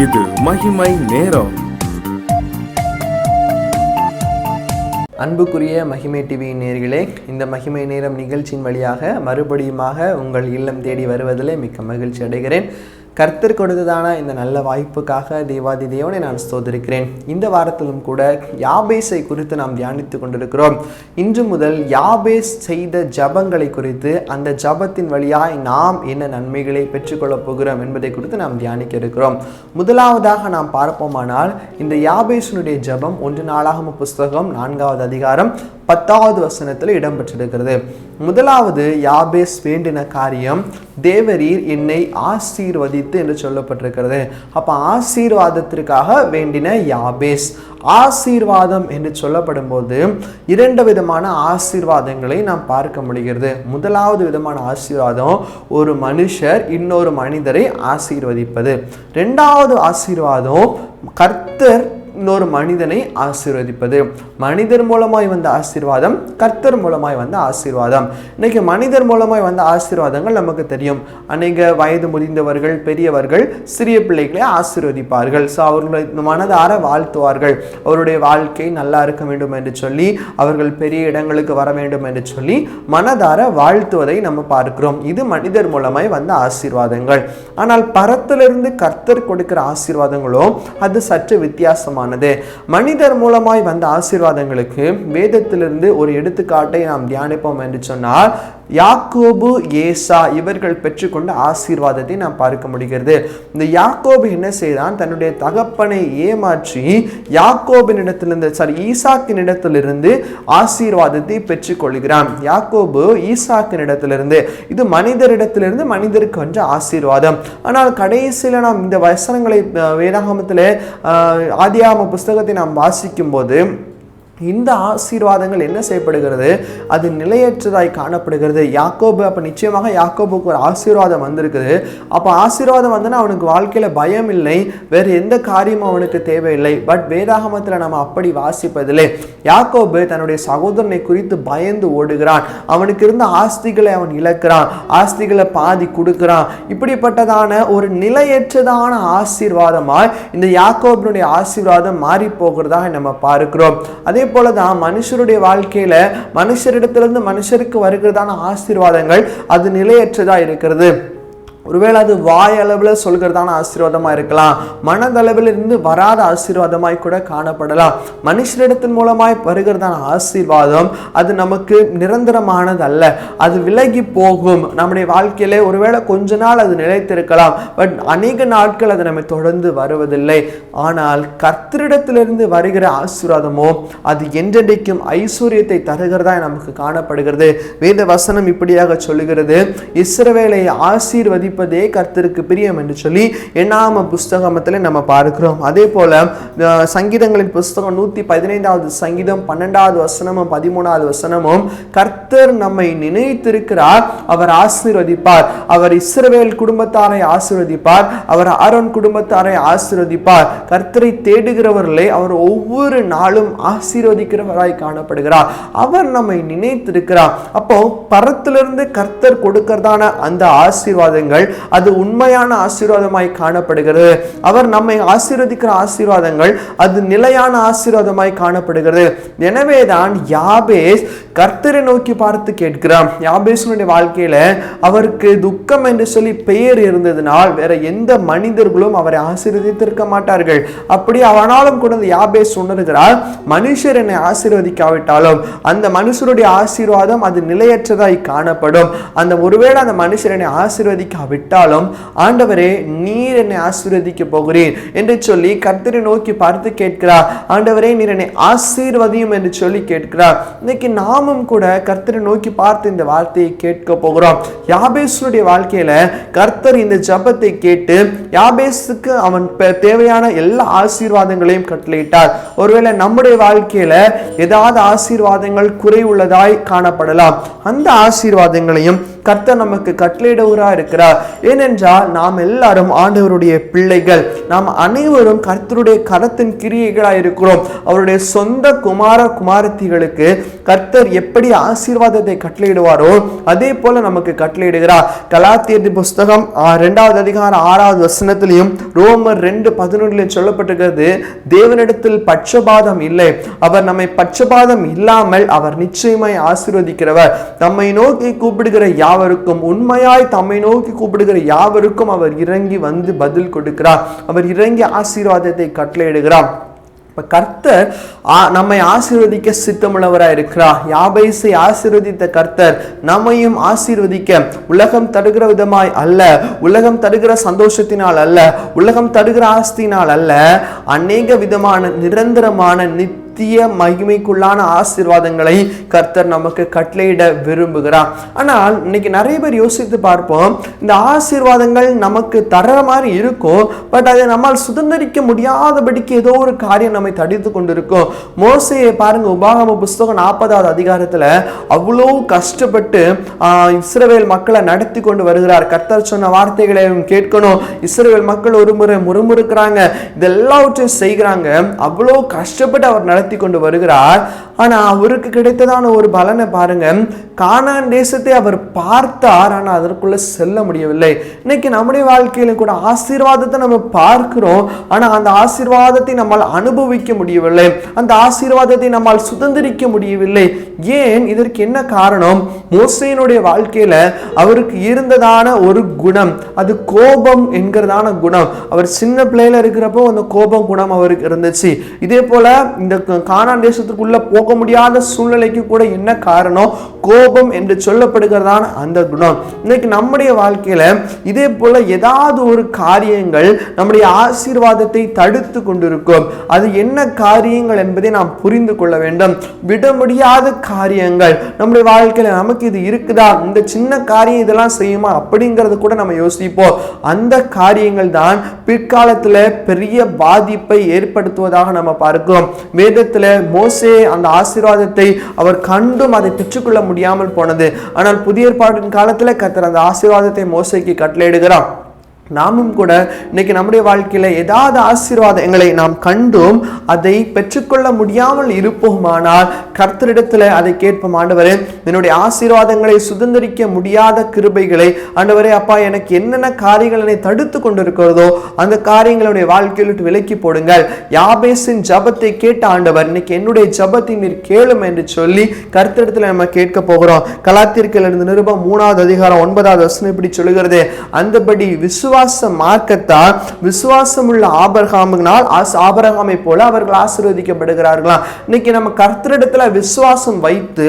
இது மகிமை நேரம். அன்புக்குரிய மகிமை டிவி நேயர்களே, இந்த மகிமை நேரம் நிகழ்ச்சியின் வழியாக மறுபடியுமாக உங்கள் இல்லம் தேடி வருவதிலே மிக்க மகிழ்ச்சி அடைகிறேன். கர்த்தர் கொடுத்ததான இந்த நல்ல வாய்ப்புக்காக தேவாதி தேவனை நான் ஸ்தோத்திரிக்கிறேன். இந்த வாரத்திலும் கூட யாபேஸை குறித்து நாம் தியானித்து கொண்டிருக்கிறோம். இன்று முதல் யாபேஸ் செய்த ஜபங்களை குறித்து, அந்த ஜபத்தின் வழியாய் நாம் என்ன நன்மைகளை பெற்றுக்கொள்ளப் போகிறோம் என்பதை குறித்து நாம் தியானிக்க இருக்கிறோம். முதலாவதாக நாம் பார்ப்போமானால், இந்த யாபேஸினுடைய ஜபம் 1 நாளாகம புஸ்தகம் 4வது அதிகாரம் 10வது வசனத்தில் இடம்பெற்றிருக்கிறது. முதலாவது யாபேஸ் வேண்டின காரியம், தேவரீர் என்னை ஆசீர்வதித்து என்று சொல்லப்பட்டிருக்கிறது. அப்ப ஆசீர்வாதத்திற்காக வேண்டின யாபேஸ். ஆசீர்வாதம் என்று சொல்லப்படும் போது 2 விதமான ஆசீர்வாதங்களை நாம் பார்க்க முடிகிறது. முதலாவது விதமான ஆசீர்வாதம், ஒரு மனுஷர் இன்னொரு மனிதரை ஆசீர்வதிப்பது. 2வது ஆசீர்வாதம், கர்த்தர் இன்னொரு மனிதனை ஆசீர்வதிப்பது. மனிதர் மூலமாய் வந்த ஆசீர்வாதம், கர்த்தர் மூலமாய் வந்த ஆசீர்வாதம். இன்னைக்கு மனிதர் மூலமாய் வந்த ஆசீர்வாதங்கள் நமக்கு தெரியும். அநேக வயது முதிர்ந்தவர்கள், பெரியவர்கள் சிறிய பிள்ளைகளை ஆசீர்வதிப்பார்கள். ஸோ அவர்களை மனதார வாழ்த்துவார்கள். அவருடைய வாழ்க்கை நல்லா இருக்க வேண்டும் என்று சொல்லி, அவர்கள் பெரிய இடங்களுக்கு வர வேண்டும் என்று சொல்லி மனதார வாழ்த்துவதை நம்ம பார்க்கிறோம். இது மனிதர் மூலமாய் வந்த ஆசீர்வாதங்கள். ஆனால் பரத்திலிருந்து கர்த்தர் கொடுக்கிற ஆசீர்வாதங்களோ அது சற்று வித்தியாசமான. மனிதர் மூலமாய் வந்த ஆசீர்வாதங்களுக்கு வேதத்திலிருந்து ஒரு எடுத்துக்காட்டை நாம் தியானிப்போம் என்று சொன்னால், யாக்கோபு, ஏசா இவர்கள் பெற்றுக்கொண்ட ஆசீர்வாதத்தை நாம் பார்க்க முடிகிறது. இந்த யாக்கோபு என்ன செய்தான்? தன்னுடைய தகப்பனை ஏமாற்றி ஈசாக்கின் இடத்திலிருந்து ஆசீர்வாதத்தை பெற்றுக்கொள்கிறான். யாக்கோபு ஈசாக்கின் இடத்திலிருந்து, இது மனிதரிடத்திலிருந்து மனிதருக்கு வந்த ஆசீர்வாதம். ஆனால் கடைசியில் நாம் இந்த வசனங்களை வேதாகமத்தில் ஆதியாகம புஸ்தகத்தை நாம் வாசிக்கும் போது இந்த ஆசீர்வாதங்கள் என்ன செய்யப்படுகிறது? அது நிலையற்றதாய் காணப்படுகிறது. யாக்கோபு, அப்போ நிச்சயமாக யாக்கோபுக்கு ஒரு ஆசீர்வாதம் வந்திருக்குது. அப்போ ஆசீர்வாதம் வந்தனா அவனுக்கு வாழ்க்கையில் பயம் இல்லை, வேறு எந்த காரியமும் அவனுக்கு தேவையில்லை. பட் வேதாகமத்தில் நம்ம அப்படி வாசிப்பதில்லை. யாக்கோபு தன்னுடைய சகோதரனை குறித்து பயந்து ஓடுகிறான். அவனுக்கு இருந்த ஆஸ்திகளை அவன் இழக்கிறான், ஆஸ்திகளை பாதி கொடுக்கிறான். இப்படிப்பட்டதான ஒரு நிலையற்றதான ஆசீர்வாதமாய் இந்த யாக்கோபினுடைய ஆசீர்வாதம் மாறி போகிறதாக நம்ம பார்க்கிறோம். அதே போலதான் மனுஷருடைய வாழ்க்கையில மனுஷரிடத்திலிருந்து மனுஷருக்கு வருகிறதான ஆசீர்வாதங்கள் அது நிலையற்றதா இருக்கிறது. ஒருவேளை அது வாய் அளவில் சொல்கிறதான ஆசீர்வாதமாக இருக்கலாம், மனதளவில் இருந்து வராத ஆசீர்வாதமாய் கூட காணப்படலாம். மனுஷரிடத்தின் மூலமாய் வருகிறதான ஆசீர்வாதம் அது நமக்கு நிரந்தரமானது அல்ல, அது விலகி போகும். நம்முடைய வாழ்க்கையில ஒருவேளை கொஞ்ச நாள் அது நிலைத்திருக்கலாம், பட் அநேக நாட்கள் அது நம்ம தொடர்ந்து வருவதில்லை. ஆனால் கர்த்தரிடத்திலிருந்து வருகிற ஆசீர்வாதமோ அது என்றென்றைக்கும் ஐஸ்வர்யத்தை தருகிறதா நமக்கு காணப்படுகிறது. வேத வசனம் இப்படியாக சொல்லுகிறது, இஸ்ரவேலை ஆசீர்வதி கர்த்தருக்கு பிரியம் என்று சொல்லி எண்ணாகம புஸ்தகத்தில் நம்ம பார்க்கிறோம். அதே போல சங்கீதங்களின் புஸ்தகம் 115வது சங்கீதம் 12வது வசனமும் 13வது வசனமும், கர்த்தர் நம்மை நினைத்திருக்கிறார், அவர் ஆசீர்வதிப்பார், அவர் இஸ்ரவேல் குடும்பத்தாரை ஆசீர்வதிப்பார், அவர் ஆரோன் குடும்பத்தாரை ஆசீர்வதிப்பார். கர்த்தரை தேடுகிறவர்களை அவர் ஒவ்வொரு நாளும் ஆசீர்வதிக்கிறவராய் காணப்படுகிறார். அவர் நம்மை நினைத்திருக்கிறார். அப்போ பரத்திலிருந்து கர்த்தர் கொடுக்கிறதான அந்த ஆசீர்வாதங்கள் அது உண்மையான ஆசீர்வாதமாய் காணப்படுகிறது. அவர் நம்மை ஆசீர்வதிக்கிற ஆசீர்வாதங்கள் அது நிலையான ஆசீர்வாதமாய் காணப்படுகிறது. எனவேதான் யாபேஸ் கர்த்தரை நோக்கி பார்த்து கேட்கிறான். யாபேஸினுடைய வாழ்க்கையில அவருக்கு துக்கம் என்று சொல்லி பெயர் இருந்ததினால் வேற எந்த மனிதர்களும் அவரை ஆசீர்வதித்திருக்க மாட்டார்கள். அப்படி அவனாலும் கூட யாபேஸ் உணர்கிறார், மனுஷர் என்னை ஆசீர்வதிக்காவிட்டாலும் அந்த மனுஷருடைய ஆசீர்வாதம் அது நிலையற்றதாய் காணப்படும். அந்த ஒருவேளை அந்த மனுஷர் என்னை விட்டாலும் ஆண்டவரே நீர் என்னை ஆசீர்வதிக்க போகிறேன் என்று சொல்லி கர்த்தரை நோக்கி பார்த்து கேட்கிறார். ஆண்டவரே நீர் என்னை ஆசீர்வதியும் என்று சொல்லி கேட்கிறார். இன்னைக்கு நாமும் கூட கர்த்தரை நோக்கி பார்த்து இந்த வார்த்தையை கேட்க போகிறோம். யாபேஸுடைய வாழ்க்கையில கர்த்தர் இந்த ஜபத்தை கேட்டு யாபேஸுக்கு அவன் தேவையான எல்லா ஆசீர்வாதங்களையும் கட்டளையிட்டார். ஒருவேளை நம்முடைய வாழ்க்கையில ஏதாவது ஆசீர்வாதங்கள் குறை உள்ளதாய் காணப்படலாம். அந்த ஆசீர்வாதங்களையும் கர்த்தர் நமக்கு கட்டளையிடுவராக இருக்கிறார். ஏனென்றால் நாம் எல்லாரும் ஆண்டவருடைய பிள்ளைகள். நாம் அனைவரும் கர்த்தருடைய கரத்தின் கிரியைகளாக இருக்கிறோம். அவருடைய சொந்த குமார குமாரத்திகளுக்கு கர்த்தர் எப்படி ஆசீர்வாதத்தை கட்டளையிடுவாரோ அதே போல நமக்கு கட்டளையிடுகிறார். கலாத்தியர் புஸ்தகம் 2வது அதிகாரம் 6வது வசனத்திலையும் ரோமர் 2:11 சொல்லப்பட்டிருக்கிறது, தேவனிடத்தில் பட்சபாதம் இல்லை, அவர் நம்மை பட்சபாதம் இல்லாமல் அவர் நிச்சயமாய் ஆசீர்வதிக்கிறவர். தம்மை நோக்கி கூப்பிடுகிற யாவருக்கும், உண்மையாய் தம்மை நோக்கி கூப்பிடுகிற யாவருக்கும் அவர் இறங்கி வந்து பதில் கொடுக்கிறார். அவர் இறங்கி ஆசீர்வாதத்தை கட்டளையிடுகிறார். கர்த்தர் நம்மை ஆசீர்வதிக்க சித்தமுள்ளவராய் இருக்கிறார். யாபேசை ஆசீர்வதித்த கர்த்தர் நம்மையும் ஆசீர்வதிக்க உலகம் தருகிற விதமாய் அல்ல, உலகம் தருகிற சந்தோஷத்தினால் அல்ல, உலகம் தருகிற ஆஸ்தியினால் அல்ல, அநேக விதமான நிரந்தரமான நித்திய மகிமைக்குள்ளான ஆசீர்வாதங்களை கர்த்தர் நமக்கு கட்டளையிட விரும்புகிறார். ஆனால் இன்னைக்கு நிறைய பேர் யோசித்து பார்ப்போம், இந்த ஆசீர்வாதங்கள் நமக்கு தர மாதிரி இருக்கும், பட் அதை நம்மால் சுதந்திரிக்க முடியாதபடிக்கு ஏதோ ஒரு காரியம் நம்மை தடுத்து கொண்டிருக்கும். மோசேயை பாருங்க, உபாகம புஸ்தகம் 40வது அதிகாரத்துல அவ்வளோ கஷ்டப்பட்டு இஸ்ரவேல் மக்களை நடத்தி கொண்டு வருகிறார். கர்த்தர் சொன்ன வார்த்தைகளை கேட்கணும். இஸ்ரவேல் மக்கள் ஒரு முறை முறுமுறுக்கிறாங்க, இதெல்லாவற்றையும் செய்கிறாங்க. அவ்வளோ கஷ்டப்பட்டு அவர் நடத்தி கொண்டு வருகிறார். ஆனா அவருக்கு கிடைத்ததான ஒரு பலனை பாருங்க, கானான் தேசத்தை அவர் பார்த்தார், ஆனா அதற்குள்ள செல்ல முடியவில்லை. இன்னைக்கு நம்முடைய வாழ்க்கையில கூட ஆசீர்வாதத்தை நம்ம பார்க்கிறோம், ஆனா அந்த ஆசீர்வாதத்தை நம்மால் அனுபவிக்க முடியவில்லை, அந்த ஆசீர்வாதத்தை நம்மால் சுதந்திரிக்க முடியவில்லை. ஏன்? இதற்கு என்ன காரணம்? மோசேயினுடைய வாழ்க்கையில அவருக்கு இருந்ததான ஒரு குணம், அது கோபம் என்கிறதான குணம். அவர் சின்ன பிள்ளையில இருக்கிறப்போ அந்த கோபம் குணம் அவருக்கு இருந்துச்சு. இதே போல இந்த கானான் தேசத்துக்குள்ள போக முடியாத சூழ்நிலைக்கு கூட என்ன காரணம்? கோபம் என்று சொல்லப்படுகிறதான அந்த குணம். இன்னைக்கு நம்முடைய வாழ்க்கையில இதே போல ஏதாவது ஒரு காரியங்கள் நம்முடைய ஆசீர்வாதத்தை தடுத்து கொண்டிருக்கும். அது என்ன காரியங்கள் என்பதை நாம் புரிந்து கொள்ள வேண்டும். விட முடியாத காரியங்கள் நம்முடைய வாழ்க்கையில நமக்கு இது இருக்குதா, இந்த சின்ன காரியம் இதெல்லாம் செய்யுமா அப்படிங்கறது கூட நம்ம யோசிப்போம். அந்த காரியங்கள் தான் பிற்காலத்துல பெரிய பாதிப்பை ஏற்படுத்துவதாக நம்ம பார்க்கிறோம். வேதத்துல மோசே அந்த ஆசீர்வாதத்தை அவர் கண்டும் அதை பெற்றுக்கொள்ள முடியாமல் போனது. ஆனால் புதிய ஏற்பாட்டின் காலத்துல கர்த்தர் அந்த ஆசீர்வாதத்தை மோசேக்கு கட்டளையிடுகிறார். நாமும் கூட இன்னைக்கு நம்முடைய வாழ்க்கையில ஏதாவது ஆசீர்வாதங்களை நாம் கண்டும் அதை பெற்றுக்கொள்ள முடியாமல் இருப்போமானால் கர்த்தரிடத்துல அதை கேட்போம். ஆண்டவரே, என்னுடைய ஆசீர்வாதங்களை சுதந்திரிக்க முடியாத கிருபைகளை ஆண்டவரே அப்பா எனக்கு என்னென்ன காரியங்கள் என்னை தடுத்து கொண்டிருக்கிறதோ அந்த காரியங்களுடைய வாழ்க்கையில் விட்டு விலக்கி போடுங்கள். யாபேசின் ஜபத்தை கேட்ட ஆண்டவர் இன்னைக்கு என்னுடைய ஜபத்தை நீர் கேளும் என்று சொல்லி கர்த்தரிடத்துல நம்ம கேட்க போகிறோம். கலாத்தியர்கள் எழுதின நிருபம் 3வது அதிகாரம் 9வது வசனம் இப்படி சொல்லுகிறது, அந்தபடி விசுவாச மார்க்கத்தால் விசுவாசம் உள்ள ஆபிரகாமை போல அவர்கள் ஆசீர்வதிக்கப்படுகிறார்களாம். இன்னைக்கு நம்ம கர்த்தரிடத்துல விசுவாசம் வைத்து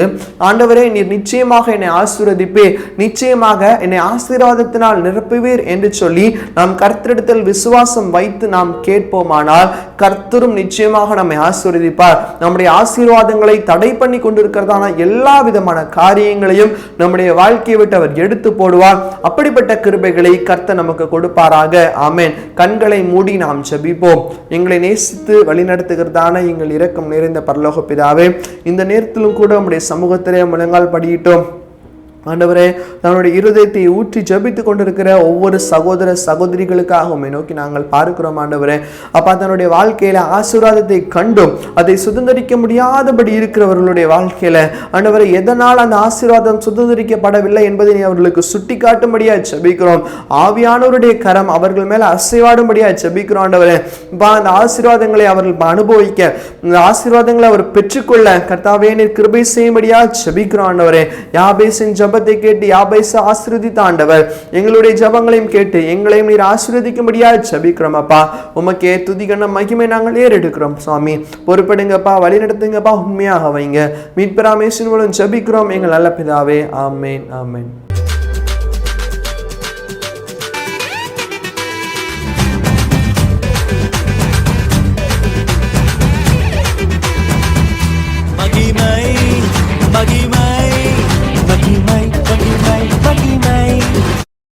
ஆண்டவரே நீர் நிச்சயமாக என்னை ஆசீர்வதிப்பே, நிச்சயமாக என்னை ஆசீர்வாதத்தினால் நிரப்புவீர் என்று சொல்லி நாம் கர்த்தரிடத்தில் விசுவாசம் வைத்து நாம் கேட்போமானால் கர்த்தரும் நிச்சயமாக நம்மை ஆசீர்வதிப்பார். நம்முடைய ஆசீர்வாதங்களை தடை பண்ணி கொண்டிருக்கிறதான எல்லா விதமான காரியங்களையும் நம்முடைய வாழ்க்கையை விட்டு அவர் எடுத்து போடுவார். அப்படிப்பட்ட கிருபைகளை கர்த்தர் நமக்கு கொடுப்பாராக. ஆமென். கண்களை மூடி நாம் ஜெபிப்போம். எங்களை நேசித்து வழிநடத்துகிறதான எங்கள் இரக்கம் நிறைந்த பரலோக பிதாவே, இந்த நேரத்திலும் கூட உம்முடைய சமூகத்திலே முழங்கால் படியிட்டோம். ஆண்டவரே, தன்னுடைய இருதயத்தை ஊற்றி ஜபித்துக் கொண்டிருக்கிற ஒவ்வொரு சகோதர சகோதரிகளுக்காக உம்மை நோக்கி நாங்கள் பார்க்கிறோம். ஆண்டவரே அப்பா, தன்னுடைய வாழ்க்கையில ஆசீர்வாதத்தை கண்டும் அதை சுதந்திரிக்க முடியாதபடி இருக்கிறவர்களுடைய வாழ்க்கையில ஆண்டவரே எதனால் அந்த ஆசீர்வாதம் சுதந்திரிக்கப்படவில்லை என்பதை அவர்களுக்கு சுட்டி காட்டும்படியா ஜபிக்கிறோம். ஆவியானவருடைய கரம் அவர்கள் மேல அசைவாடும்படியா ஜபிக்கிறோம். ஆண்டவரே அந்த ஆசீர்வாதங்களை அவர்கள் அனுபவிக்க, இந்த ஆசீர்வாதங்களை அவர் பெற்றுக்கொள்ள கர்த்தாவே நீர் கிருபை செய்யும்படியா ஜபிக்கிறோம். ஆண்டவரே யாபேசின் ஜபத்தை கேட்டு யாபேச ஆசீர்வதித்த ஆண்டவர் எங்களுடைய ஜபங்களையும் கேட்டு எங்களையும் நீர் ஆசீர்வதிக்கும்படியா ஜெபிக்கிறோம். அப்பா உமக்கே துதி கன மகிமை நாங்கள் ஏறெடுக்கிறோம். சுவாமி பொறுப்படுங்கப்பா, வழி நடத்துங்கப்பா, உண்மையாக வைங்க. மீட்பராம் இயேசுவின் மூலம் ஜெபிக்கிறோம் எங்கள் நல்ல பிதாவே. ஆமென், ஆமென்.